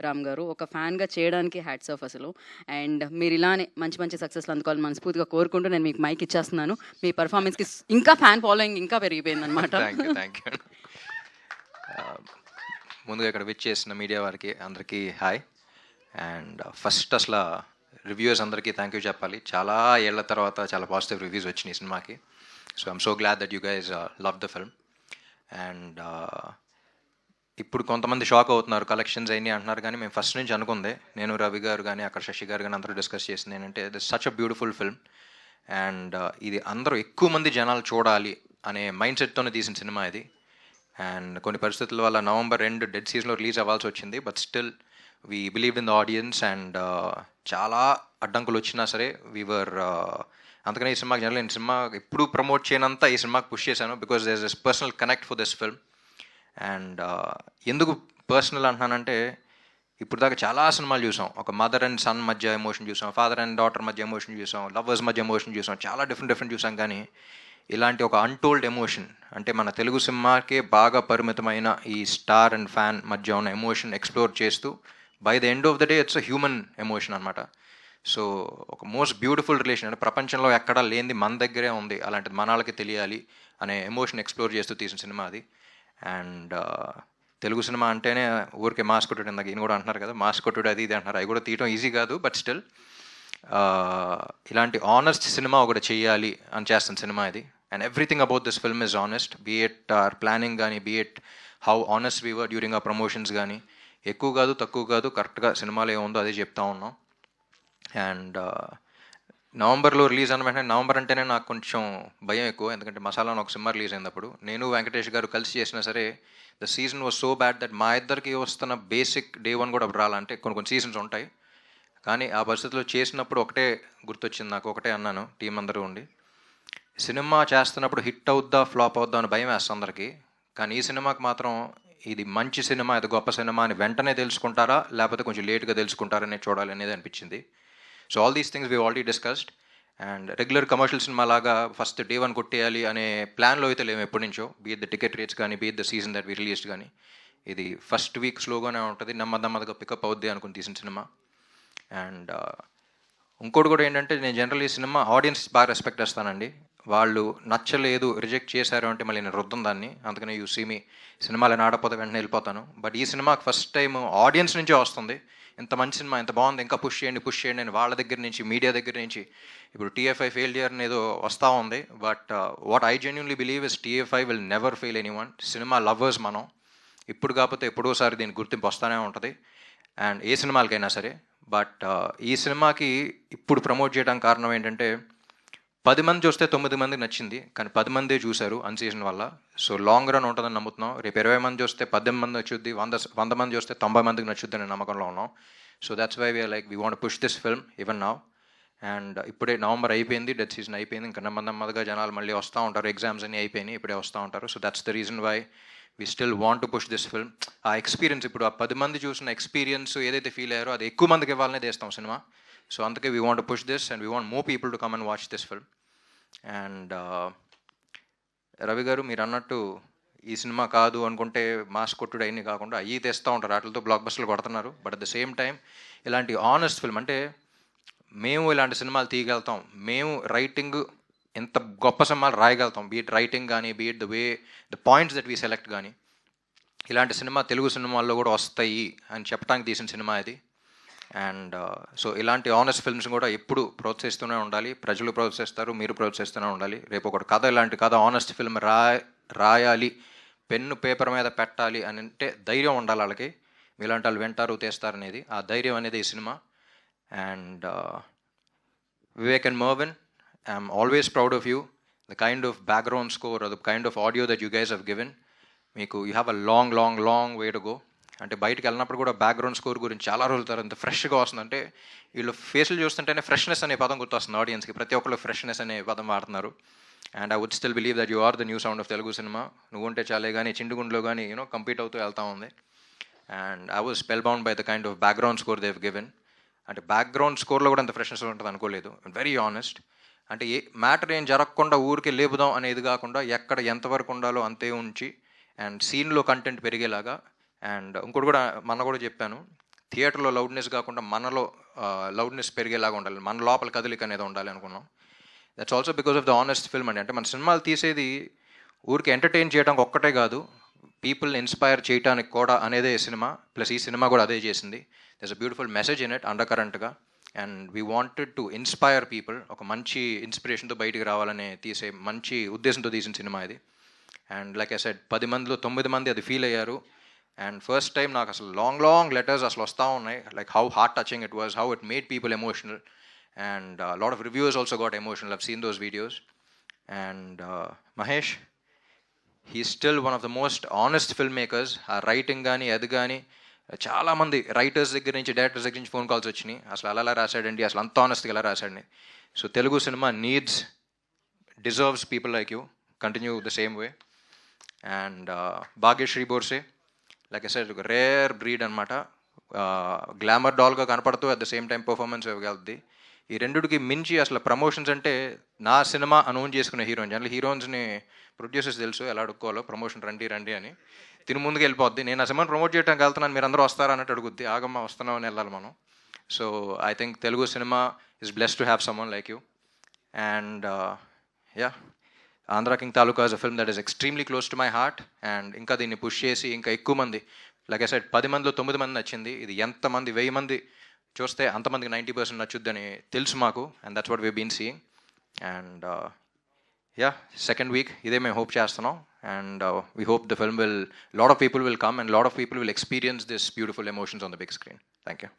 రామ్ గారు. ఒక ఫ్యాన్‌గా చేయడానికి హ్యాట్స్ ఆఫ్ అసలు. అండ్ మీరు ఇలానే మంచి మంచి సక్సెస్‌లు అందుకోవాలని మనస్ఫూర్తిగా కోరుకుంటూ నేను మీకు మైక్ ఇచ్చేస్తున్నాను. మీ పెర్ఫార్మన్స్‌కి ఇంకా ఫ్యాన్ ఫాలోయింగ్ ఇంకా పెరిగిపోయిందనమాట. Thank you. ముందుగా ఇక్కడ విచ్చేసిన మీడియా వారికి అందరికీ హాయ్. అండ్ ఫస్ట్ అసలు రివ్యూస్ అందరికీ థ్యాంక్ యూ చెప్పాలి. చాలా ఏళ్ల తర్వాత చాలా పాజిటివ్ రివ్యూస్ వచ్చినాయి ఈ సినిమాకి. So I'm so glad that you guys love the film. And ఇప్పుడు కొంతమంది షాక్ అవుతున్నారు, కలెక్షన్స్ అయినాయి అంటున్నారు, కానీ మేము ఫస్ట్ నుంచి అనుకుందే, నేను రవి గారు కానీ అక్కడ శశి గారు కానీ అందరూ డిస్కస్ చేసింది ఏంటంటే this such a beautiful film. And ఇది అందరూ ఎక్కువ మంది జనాలు చూడాలి అనే మైండ్ సెట్తోనే తీసిన సినిమా ఇది. అండ్ కొన్ని పరిస్థితుల వల్ల నవంబర్ 2 డెడ్ సీజన్లో రిలీజ్ అవ్వాల్సి వచ్చింది. But still we believe in the audience. And చాలా అడ్డంకులు వచ్చినా సరే వీవర్ అందుకనే ఈ సినిమాకి జనరల్ నేను సినిమా ఎప్పుడు ప్రమోట్ చేయనంత ఈ సినిమాకి పుష్ చేశాను, because there is this personal connect for this film. And ఎందుకు పర్సనల్ అంటున్నానంటే ఇప్పుడు దాకా చాలా సినిమాలు చూసాం. ఒక మదర్ అండ్ సన్ మధ్య ఎమోషన్ చూసాం, ఫాదర్ అండ్ డాటర్ మధ్య ఎమోషన్ చూసాం, లవర్స్ మధ్య ఎమోషన్ చూసాం, చాలా డిఫరెంట్ చూసాం. కానీ ఇలాంటి ఒక అన్టోల్డ్ ఎమోషన్, అంటే మన తెలుగు సినిమాకే బాగా పరిమితమైన ఈ స్టార్ అండ్ ఫ్యాన్ మధ్య ఉన్న ఎమోషన్ ఎక్స్ప్లోర్ చేస్తూ by the end of the day it's a human emotion అనమాట. సో ఒక మోస్ట్ బ్యూటిఫుల్ రిలేషన్, అంటే ప్రపంచంలో ఎక్కడా లేనిది మన దగ్గరే ఉంది, అలాంటిది మనాళ్ళకి తెలియాలి అనే ఎమోషన్ ఎక్స్ప్లోర్ చేస్తూ తీసిన సినిమా అది. అండ్ తెలుగు సినిమా అంటేనే ఊరికే మాస్ కొట్టుడు, ఇందాక ఈయన కూడా అంటున్నారు కదా మాస్ కొట్టుడు అది ఇది అంటున్నారు, అవి కూడా తీయడం ఈజీ కాదు. బట్ స్టిల్ ఇలాంటి ఆనెస్ట్ సినిమా ఒకటి చెయ్యాలి అని చేస్తున్న సినిమా ఇది. And everything about this film is honest, be it our planning కానీ, be it how honest we were during ఆ ప్రమోషన్స్ కానీ. ఎక్కువ కాదు తక్కువ కాదు, కరెక్ట్గా సినిమాలో ఏముందో అదే చెప్తా ఉన్నాం. అండ్ నవంబర్లో రిలీజ్ అన్న వెంటనే, నవంబర్ అంటేనే నాకు కొంచెం భయం ఎక్కువ, ఎందుకంటే మసాలా ఒక సినిమా రిలీజ్ అయినప్పుడు నేను వెంకటేష్ గారు కలిసి చేసినా సరే the season was so bad that మా ఇద్దరికి వస్తున్న బేసిక్ డే 1 కూడా రాలంటే కొన్ని సీజన్స్ ఉంటాయి. కానీ ఆ పరిస్థితిలో చేసినప్పుడు ఒకటే గుర్తొచ్చింది నాకు, ఒకటే అన్నాను టీం అందరూ ఉండి, సినిమా చేస్తున్నప్పుడు హిట్ అవుద్దా ఫ్లాప్ అవుద్దా అని భయం వేస్తుంది అందరికీ, కానీ ఈ సినిమాకి మాత్రం ఇది మంచి సినిమా, ఇది గొప్ప సినిమా అని వెంటనే తెలుసుకుంటారా లేకపోతే కొంచెం లేట్గా తెలుసుకుంటారనే చూడాలి అనేది అనిపించింది. So all these things we already discussed. And regular commercial cinema లాగా ఫస్ట్ డే 1 కొట్టేయాలి అనే ప్లాన్లో అయితే లేము ఎప్పటి నుంచో, బీట్ ద టికెట్ రేట్స్ కానీ, beat the season that we released కానీ. ఇది ఫస్ట్ వీక్ స్లోగానే ఉంటుంది, నెమ్మదిగా పికప్ అవుద్ది అనుకుని తీసిన సినిమా. అండ్ ఇంకోటి కూడా ఏంటంటే, నేను జనరల్ ఈ సినిమా ఆడియన్స్ బాగా రెస్పెక్ట్ చేస్తానండి. వాళ్ళు నచ్చలేదు రిజెక్ట్ చేశారు అంటే మళ్ళీ నేను రుద్దం దాన్ని, అందుకనే యూ సీ మీ సినిమాలు ఆడపోతే వెంటనే వెళ్ళిపోతాను. బట్ ఈ సినిమాకి ఫస్ట్ టైం ఆడియన్స్ నుంచే వస్తుంది, ఇంత మంచి సినిమా, ఇంత బాగుంది, ఇంకా పుష్ చేయండి అని వాళ్ళ దగ్గర నుంచి, మీడియా దగ్గర నుంచి. ఇప్పుడు TFI ఫెయిలియర్ అనేది వస్తూ ఉంది, but what I genuinely believe is TFI will never fail anyone. Cinema lovers మనం, ఇప్పుడు కాకపోతే ఎప్పుడోసారి దీనికి గుర్తింపు వస్తూనే ఉంటుంది, అండ్ ఏ సినిమాలకైనా సరే. బట్ ఈ సినిమాకి ఇప్పుడు ప్రమోట్ చేయడానికి కారణం ఏంటంటే, 10 మంది చూస్తే 9 మందికి నచ్చింది, కానీ 10 మందే చూశారు అన్సీజన్ వల్ల. సో లాంగ్ రన్ ఉంటుందని నమ్ముతున్నాం. రేపు 20 మంది చూస్తే 18 మంది నచ్చుద్ది, 100 మంది చూస్తే 90 మందికి నచ్చుద్ది అనే నమ్మకంలో ఉన్నాం. So that's why we are like we want push this film even now. And ఇప్పుడే నవంబర్ అయిపోయింది, డెత్ సీజన్ అయిపోయింది, ఇంకా నెమ్మదిగా జనాలు మళ్ళీ వస్తూ ఉంటారు, ఎగ్జామ్స్ అన్నీ అయిపోయినాయి, ఇప్పుడే వస్తూ ఉంటారు. So that's the reason why we still want to push this film. ఆ ఎక్స్పీరియన్స్, ఇప్పుడు ఆ 10 మంది చూసిన ఎక్స్పీరియన్స్ ఏదైతే ఫీల్ అయ్యారో అది ఎక్కువ మందికి ఇవ్వాలనే తీస్తాం సినిమా. సో అందుకే we want to push this and we want more people to come and watch this film. And Ravi గారు మీరు అన్నట్టు ఈ సినిమా కాదు అనుకుంటే మాస్ కొట్టుడు అయినా కాకుండా అయ్యి తెస్తూ ఉంటారు, వాటితో బ్లాక్ బస్టర్లు కొడుతున్నారు. But at the same time ఇలాంటి ఆనెస్ట్ ఫిల్మ్, అంటే మేము ఇలాంటి సినిమాలు తీయగలుగుతాం, మేము రైటింగ్ ఎంత గొప్ప సినిమాలు రాయగలుగుతాం, బీట్ రైటింగ్ కానీ, beat the way the points that we select కానీ, ఇలాంటి సినిమా తెలుగు సినిమాల్లో కూడా వస్తాయి అని చెప్పడానికి తీసిన సినిమా ఇది. అండ్ సో ఇలాంటి ఆనెస్ట్ ఫిల్మ్స్ కూడా ఎప్పుడు ప్రోత్సహిస్తూనే ఉండాలి, ప్రజలు ప్రోత్సహిస్తారు, మీరు ప్రోత్సహిస్తూనే ఉండాలి. రేపు ఒకటి కథ, ఇలాంటి కథ ఆనెస్ట్ ఫిల్మ్ రాయాలి, పెన్ను పేపర్ మీద పెట్టాలి అని అంటే ధైర్యం ఉండాలి వాళ్ళకి, ఇలాంటి వాళ్ళు వింటారు తీస్తారు అనేది, ఆ ధైర్యం అనేది ఈ cinema. And Vivek and Mervyn, I'm always proud of you. The kind of background score or the kind of audio that you guys have given, మీకు you have a long way to go. అంటే బయటకు వెళ్ళినప్పుడు కూడా background score గురించి చాలా రోజుల తర్వాత ఇంత ఫ్రెష్గా వస్తుందంటే, వీళ్ళు ఫేస్లు చూస్తుంటేనే ఫ్రెష్నెస్ అనే పదం గుర్తొస్తుంది ఆడియన్స్కి, ప్రతి ఒక్కరు ఫ్రెష్నెస్ అనే పదం వాడుతున్నారు. And I would still believe that you are the new sound of Telugu cinema. నువ్వు ఉంటే చాలే కానీ చిండుగుండ్లో కానీ కంపీట్ అవుతూ వెళ్తూ ఉంది. And I was spell bound by the kind of background score they've given. అంటే బ్యాక్గ్రౌండ్ స్కోర్లో కూడా అంత ఫ్రెష్నెస్ ఉంటుంది అనుకోలేదు, వెరీ ఆనెస్ట్. అంటే ఏ మ్యాటర్ ఏం జరగకుండా ఊరికే లేపుదాం అనేది కాకుండా, ఎక్కడ ఎంతవరకు ఉండాలో అంతే ఉంచి, అండ్ సీన్లో కంటెంట్ పెరిగేలాగా, అండ్ ఇంకోటి కూడా కూడా చెప్పాను, థియేటర్లో లౌడ్నెస్ కాకుండా మనలో లౌడ్నెస్ పెరిగేలాగా ఉండాలి, మన లోపల కదలిక అనేది ఉండాలి అనుకున్నాం. That's also because of the honest film అండి. అంటే మన సినిమాలు తీసేది ఊరికి ఎంటర్టైన్ చేయడానికి ఒక్కటే కాదు, పీపుల్ని ఇన్స్పైర్ చేయడానికి కూడా అనేదే ఈ సినిమా. ప్లస్ ఈ సినిమా కూడా అదే చేసింది. There's a beautiful message in it under కరెంట్గా, and we wanted to inspire people. ఒక మంచి ఇన్స్పిరేషన్తో బయటికి రావాలని తీసే మంచి ఉద్దేశంతో తీసిన సినిమా ఇది. అండ్ లైక్ ఐ సెడ్, 10 మందిలో 9 మంది అది ఫీల్ అయ్యారు. అండ్ ఫస్ట్ టైం నాకు అసలు లాంగ్ లెటర్స్ అసలు వస్తూ ఉన్నాయి, like how heart touching it was, how it made people emotional. And lot of reviews also got emotional. I've seen those videos. And Mahesh, he's still one of the most honest filmmakers. ఆ writing కానీ అది కానీ, చాలామంది writers దగ్గర నుంచి directors దగ్గర నుంచి phone calls వచ్చినాయి, అసలు అలా రాశాడండి, అసలు అంత ఆనెస్ట్గా ఎలా రాశాడని. So Telugu cinema deserves people like you. Continue the same way. And Bhagyashri Borse, like I said, ఒక రేర్ బ్రీడ్ అనమాట. గ్లామర్ డాల్గా కనపడుతూ at the same time performance ఇవ్వగలుగుతుంది. ఈ రెండుకి మించి అసలు ప్రమోషన్స్ అంటే, నా సినిమా అనౌన్స్ చేసుకునే హీరోయిన్, జనరల్ హీరోయిన్స్ని ప్రొడ్యూసర్స్ తెలుసు ఎలా అడుక్కోవాలో, ప్రమోషన్ రండి అని. తిని ముందుకు వెళ్ళిపోద్ది, నేను ఆ సినిమాని ప్రమోట్ చేయడానికి వెళ్తున్నాను, మీరు అందరూ వస్తారా అన్నట్టు అడుగుద్ది. ఆగమ్మ వస్తున్నాం అని వెళ్ళాలి మనం. So I think Telugu cinema is blessed to have someone like you. And yeah, Andhra king taluka is a film that is extremely close to my heart. And ఇంకా దీన్ని పుష్ చేసి ఇంకా ఎక్కువ మంది, లైక్ ఐ సెడ్, 10 మందిలో 9 మంది నచ్చింది. ఇది ఎంతమంది 1000 మంది చూస్తే అంతమందికి 90% నచ్చుద్దని తెలుసు మాకు. And that's what we been seeing. And yeah, second week ఇదే మేము హోప్ చేస్తున్నాం. And we hope the film lot of people will come and lot of people will experience this beautiful emotions on the big screen. Thank you.